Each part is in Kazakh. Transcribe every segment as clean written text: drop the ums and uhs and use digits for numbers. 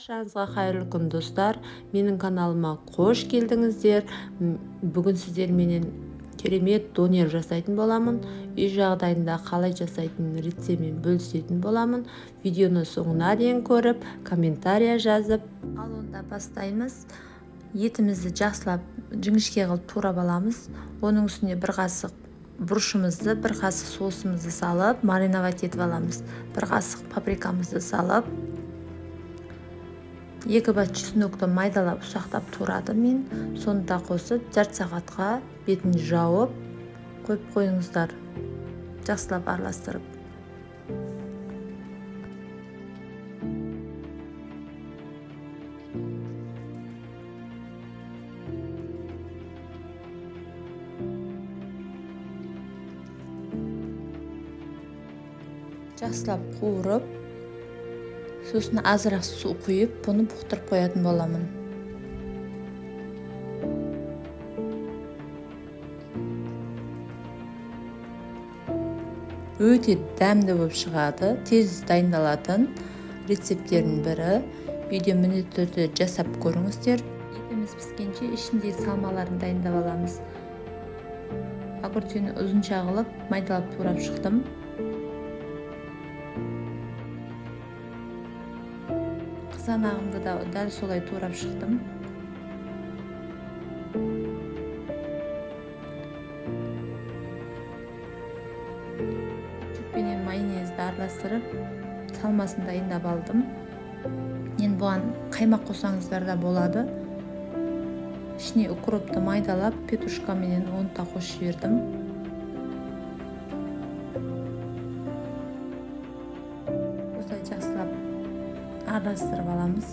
Баршаңызға қайырлы күн достар. Менің каналыма қош келдіңіздер. Бүгін сіздерменен керемет донер жасайтын боламын. Үй жағдайында қалай жасайтын рецептімен бөлісетін боламын. Видеоны соңына дейін көріп, комментария жазып, ал онда бастаймыз. Етімізді жақсылап жіңішке қылып турап аламыз. Оның үстіне бір қасық бұрышымызды, бір қасық соусымызды салып, мариновать етіп аламыз. Бір қасық паприкамызды салып, 2 бас чеснокты майдалап ұсақтап турадым мен. Сонда қосып, жарты сағатқа бетін жауып қойып қойыңыздар. Жақсылап араластырып. Жақсылап қуырып, сосын азырақ су құйып, бұны бұқтырып қоятын боламын. Өте дәмді болып шығады, тез дайындалатын рецепттердің бірі. Видео міндетті түрде жасап көріңіздер. Етіміз піскенше ішіндегі салмаларын дайындап аламыз. Огурцаны ұзынша қылып, майдалап турап шықтым. Қызанағымды да дәл солай турап шықтым. Жүкпенен майонезді араластырып, салмасын дайындап алдым. Енді бұған қаймақ қосаңыздар да болады. Ішіне укропты майдалап, петрушкаменен онта қосып жібердім. Осылай жақсылап араластырып аламыз.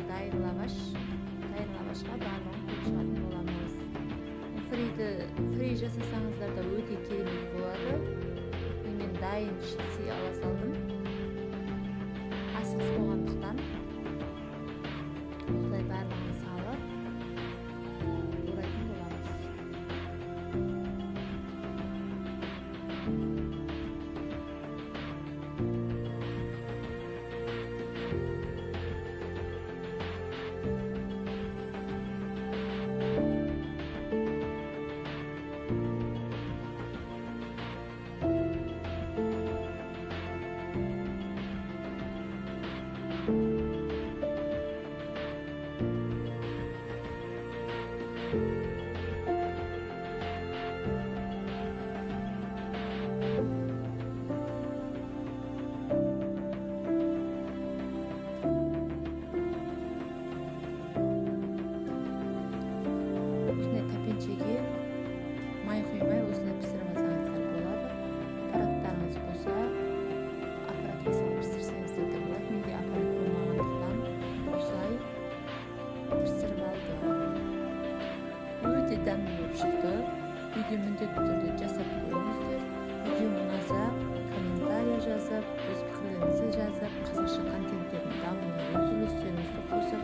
Дайын лавашқа барлығын қойып шығатын боламыз. Фри жасасаңыздар да өте керемет болады. Мен дайын шитси ала салдым. Асығыс болғандықтан осылай барлығын салып турайтын боламыз. Май құймай осылай пісіріп алсаңыздар болады. Аппараттарыңыз болса, аппаратқа салып пісірсеңіздер де болады. Менде аппарат болмағандықтан осылай пісіріп алдым. Өте дәмді болып шықты. Видео міндетті түрде жасап көріңіздер. Видео ұнаса, комментария жазып, өз пікірлеріңізді жазып, қазақша контенттердің дамуына өз үлестеріңізді қосып